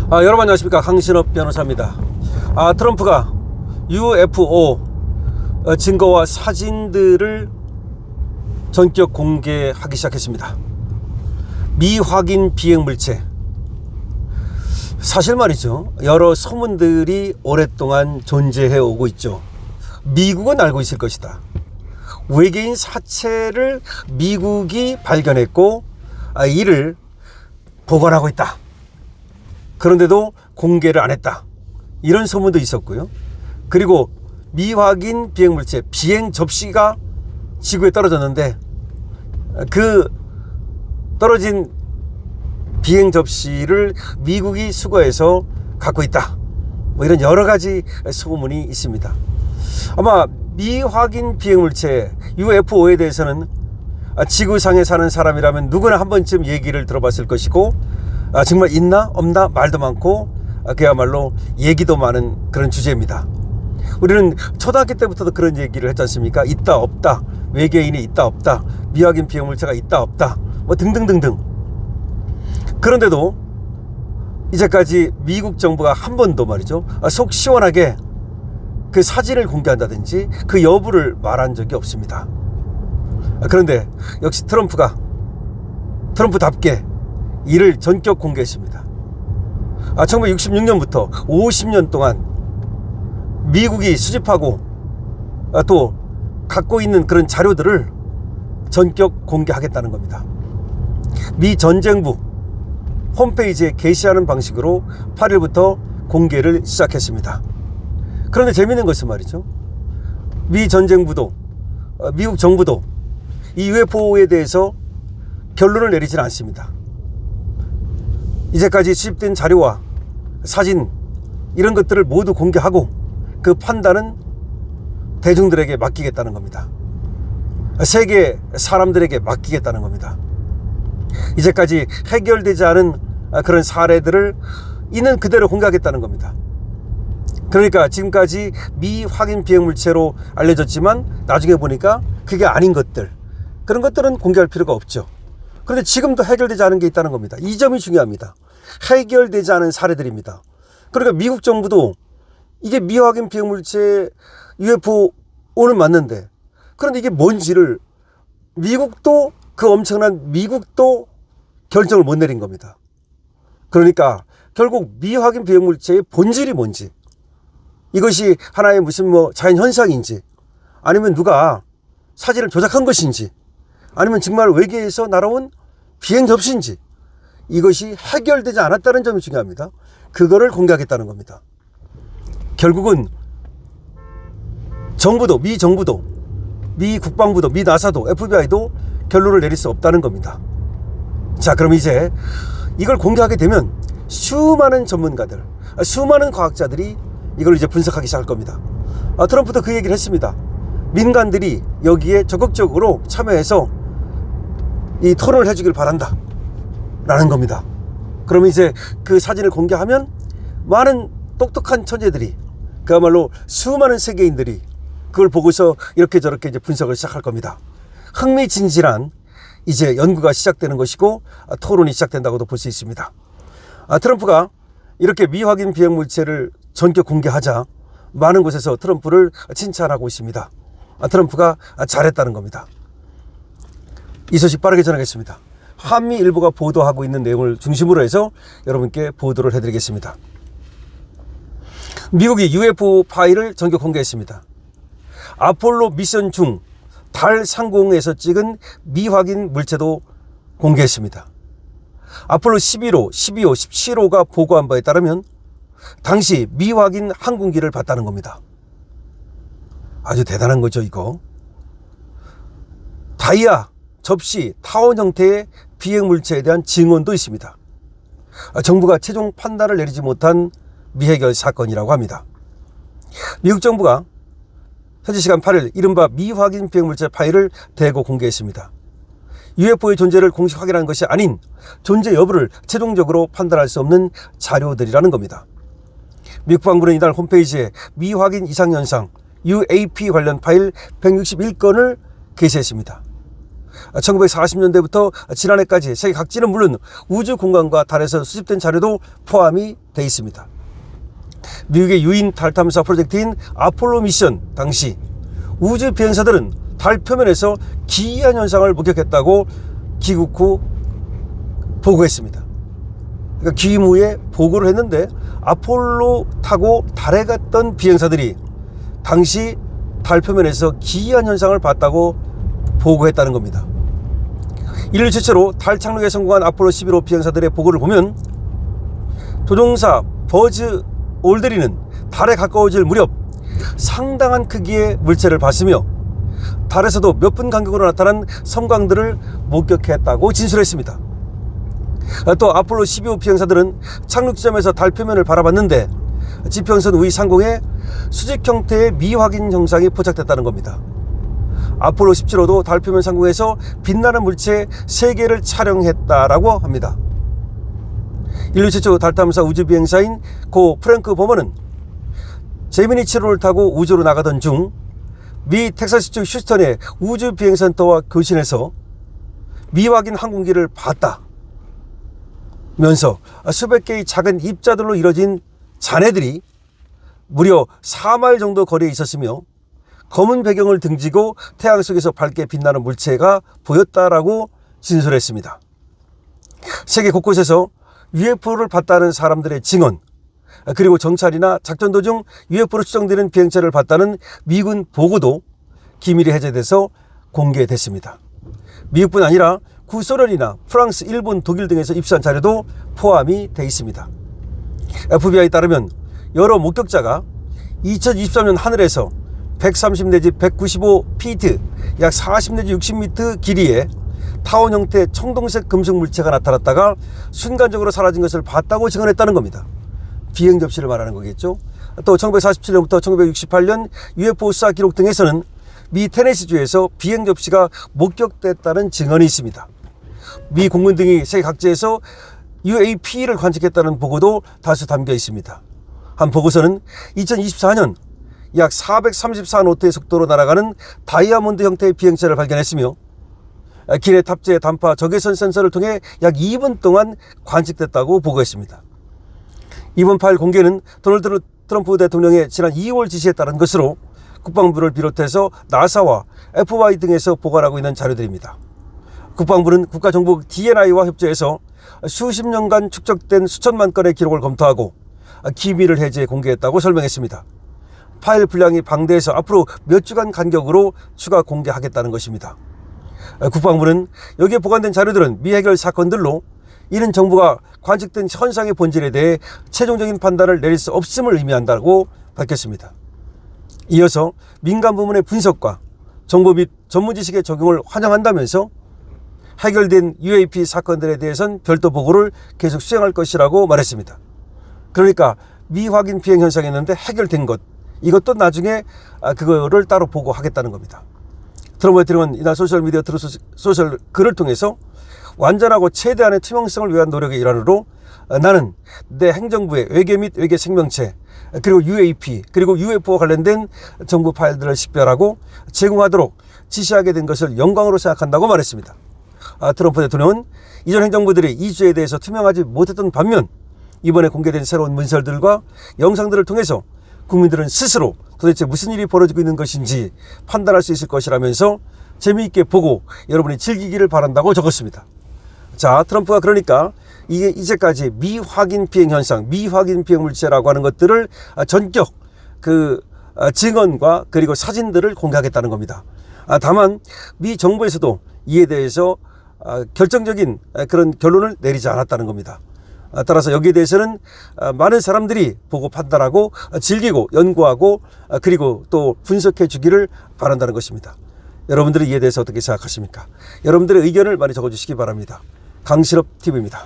여러분 안녕하십니까, 강신업 변호사입니다. 트럼프가 UFO 증거와 사진들을 전격 공개하기 시작했습니다. 미확인 비행물체, 사실 말이죠, 여러 소문들이 오랫동안 존재해 오고 있죠. 미국은 알고 있을 것이다. 외계인 사체를 미국이 발견했고 이를 보관하고 있다. 그런데도 공개를 안 했다. 이런 소문도 있었고요. 그리고 미확인 비행물체 비행 접시가 지구에 떨어졌는데 그 떨어진 비행 접시를 미국이 수거해서 갖고 있다. 이런 여러 가지 소문이 있습니다. 아마 미확인 비행물체 UFO에 대해서는 지구상에 사는 사람이라면 누구나 한 번쯤 얘기를 들어봤을 것이고, 정말 있나 없나 말도 많고 그야말로 얘기도 많은 그런 주제입니다. 우리는 초등학교 때부터도 그런 얘기를 했지 않습니까? 있다 없다, 외계인이 있다 없다, 미확인 비행물체가 있다 없다, 등등등등. 그런데도 이제까지 미국 정부가 한 번도 말이죠, 속 시원하게 그 사진을 공개한다든지 그 여부를 말한 적이 없습니다. 그런데 역시 트럼프답게 이를 전격 공개했습니다. 1966년부터 50년 동안 미국이 수집하고 또 갖고 있는 그런 자료들을 전격 공개하겠다는 겁니다. 미 전쟁부 홈페이지에 게시하는 방식으로 8일부터 공개를 시작했습니다. 그런데 재미있는 것은 말이죠, 미 전쟁부도 미국 정부도 이 UFO에 대해서 결론을 내리지는 않습니다. 이제까지 수집된 자료와 사진 이런 것들을 모두 공개하고 그 판단은 대중들에게 맡기겠다는 겁니다. 세계 사람들에게 맡기겠다는 겁니다. 이제까지 해결되지 않은 그런 사례들을 있는 그대로 공개하겠다는 겁니다. 그러니까 지금까지 미확인 비행물체로 알려졌지만 나중에 보니까 그게 아닌 것들, 그런 것들은 공개할 필요가 없죠. 그런데 지금도 해결되지 않은 게 있다는 겁니다. 이 점이 중요합니다. 해결되지 않은 사례들입니다. 그러니까 미국 정부도 이게 미확인 비행물체 UFO는 맞는데, 그런데 이게 뭔지를 미국도 결정을 못 내린 겁니다. 그러니까 결국 미확인 비행물체의 본질이 뭔지, 이것이 하나의 무슨 자연현상인지, 아니면 누가 사진을 조작한 것인지, 아니면 정말 외계에서 날아온 비행 접시인지, 이것이 해결되지 않았다는 점이 중요합니다. 그거를 공개하겠다는 겁니다. 결국은 미 정부도, 미 국방부도, 미 나사도, FBI도 결론을 내릴 수 없다는 겁니다. 자, 그럼 이제 이걸 공개하게 되면 수많은 전문가들, 수많은 과학자들이 이걸 이제 분석하기 시작할 겁니다. 트럼프도 그 얘기를 했습니다. 민간들이 여기에 적극적으로 참여해서 이 토론을 해주길 바란다 라는 겁니다. 그럼 이제 그 사진을 공개하면 많은 똑똑한 천재들이, 그야말로 수많은 세계인들이 그걸 보고서 이렇게 저렇게 이제 분석을 시작할 겁니다. 흥미진진한 이제 연구가 시작되는 것이고 토론이 시작된다고도 볼 수 있습니다. 트럼프가 이렇게 미확인 비행물체를 전격 공개하자 많은 곳에서 트럼프를 칭찬하고 있습니다. 트럼프가 잘했다는 겁니다. 이 소식 빠르게 전하겠습니다. 한미일보가 보도하고 있는 내용을 중심으로 해서 여러분께 보도를 해드리겠습니다. 미국이 UFO 파일을 전격 공개했습니다. 아폴로 미션 중 달 상공에서 찍은 미확인 물체도 공개했습니다. 아폴로 11호, 12호, 17호가 보고한 바에 따르면 당시 미확인 항공기를 봤다는 겁니다. 아주 대단한 거죠, 이거. 다이아, 접시, 타원 형태의 비행물체에 대한 증언도 있습니다. 정부가 최종 판단을 내리지 못한 미해결 사건이라고 합니다. 미국 정부가 현지 시간 8일 이른바 미확인 비행물체 파일을 대거 공개했습니다. UFO의 존재를 공식 확인한 것이 아닌 존재 여부를 최종적으로 판단할 수 없는 자료들이라는 겁니다. 미국 국방부는 이날 홈페이지에 미확인 이상현상 UAP 관련 파일 161건을 게시했습니다. 1940년대부터 지난해까지 세계 각지는 물론 우주 공간과 달에서 수집된 자료도 포함이 되어 있습니다. 미국의 유인 달 탐사 프로젝트인 아폴로 미션 당시 우주 비행사들은 달 표면에서 기이한 현상을 목격했다고 귀국 후 보고했습니다. 그러니까 귀임 후에 보고를 했는데 아폴로 타고 달에 갔던 비행사들이 당시 달 표면에서 기이한 현상을 봤다고 보고했다는 겁니다. 인류 최초로 달 착륙에 성공한 아폴로 11호 비행사들의 보고를 보면 조종사 버즈 올드린은 달에 가까워질 무렵 상당한 크기의 물체를 봤으며 달에서도 몇 분 간격으로 나타난 섬광들을 목격했다고 진술했습니다. 또 아폴로 12호 비행사들은 착륙 지점에서 달 표면을 바라봤는데 지평선 위 상공에 수직 형태의 미확인 현상이 포착됐다는 겁니다. 아폴로 17호도 달 표면 상공에서 빛나는 물체 3개를 촬영했다라고 합니다. 인류 최초 달 탐사 우주 비행사인 고 프랭크 버머는 제미니 7호를 타고 우주로 나가던 중 미 텍사스주 휴스턴의 우주 비행센터와 교신해서 미확인 항공기를 봤다 면서 수백 개의 작은 입자들로 이뤄진 잔해들이 무려 4마일 정도 거리에 있었으며 검은 배경을 등지고 태양 속에서 밝게 빛나는 물체가 보였다라고 진술했습니다. 세계 곳곳에서 UFO를 봤다는 사람들의 증언, 그리고 정찰이나 작전 도중 UFO로 추정되는 비행체를 봤다는 미군 보고도 기밀이 해제돼서 공개됐습니다. 미국뿐 아니라 구소련이나 프랑스, 일본, 독일 등에서 입수한 자료도 포함이 되어 있습니다. FBI에 따르면 여러 목격자가 2023년 하늘에서 130 내지 195피트, 약 40 내지 60m 길이의 타원 형태의 청동색 금속 물체가 나타났다가 순간적으로 사라진 것을 봤다고 증언했다는 겁니다. 비행 접시를 말하는 거겠죠. 또 1947년부터 1968년 UFO 수사 기록 등에서는 미 테네시주에서 비행 접시가 목격됐다는 증언이 있습니다. 미 공군 등이 세계 각지에서 UAP를 관측했다는 보고도 다수 담겨 있습니다. 한 보고서는 2024년 약 434노트의 속도로 날아가는 다이아몬드 형태의 비행체를 발견했으며 기내 탑재 단파 적외선 센서를 통해 약 2분 동안 관측됐다고 보고했습니다. 이번 파일 공개는 도널드 트럼프 대통령의 지난 2월 지시에 따른 것으로 국방부를 비롯해서 나사와 FBI 등에서 보관하고 있는 자료들입니다. 국방부는 국가정보국 DNI와 협조해서 수십 년간 축적된 수천만 건의 기록을 검토하고 기밀을 해제해 공개했다고 설명했습니다. 파일 분량이 방대해서 앞으로 몇 주간 간격으로 추가 공개하겠다는 것입니다. 국방부는 여기에 보관된 자료들은 미해결 사건들로 이는 정부가 관측된 현상의 본질에 대해 최종적인 판단을 내릴 수 없음을 의미한다고 밝혔습니다. 이어서 민간 부문의 분석과 정보 및 전문 지식의 적용을 환영한다면서 해결된 UAP 사건들에 대해선 별도 보고를 계속 수행할 것이라고 말했습니다. 그러니까 미확인 비행 현상이 있는데 해결된 것, 이것도 나중에 그거를 따로 보고하겠다는 겁니다. 트럼프 대통령은 이날 소셜미디어 소셜 글을 통해서 완전하고 최대한의 투명성을 위한 노력의 일환으로 나는 내 행정부의 외계 및 외계 생명체, 그리고 UAP, 그리고 UFO와 관련된 정보 파일들을 식별하고 제공하도록 지시하게 된 것을 영광으로 생각한다고 말했습니다. 트럼프 대통령은 이전 행정부들이 이 주제에 대해서 투명하지 못했던 반면 이번에 공개된 새로운 문서들과 영상들을 통해서 국민들은 스스로 도대체 무슨 일이 벌어지고 있는 것인지 판단할 수 있을 것이라면서 재미있게 보고 여러분이 즐기기를 바란다고 적었습니다. 자, 트럼프가 그러니까 이게 이제까지 미확인 비행 현상, 미확인 비행 물체라고 하는 것들을 전격 증언과 그리고 사진들을 공개하겠다는 겁니다. 다만 미 정부에서도 이에 대해서 결정적인 그런 결론을 내리지 않았다는 겁니다. 따라서 여기에 대해서는 많은 사람들이 보고 판단하고 즐기고 연구하고 그리고 또 분석해 주기를 바란다는 것입니다. 여러분들은 이에 대해서 어떻게 생각하십니까? 여러분들의 의견을 많이 적어주시기 바랍니다. 강실업 TV입니다.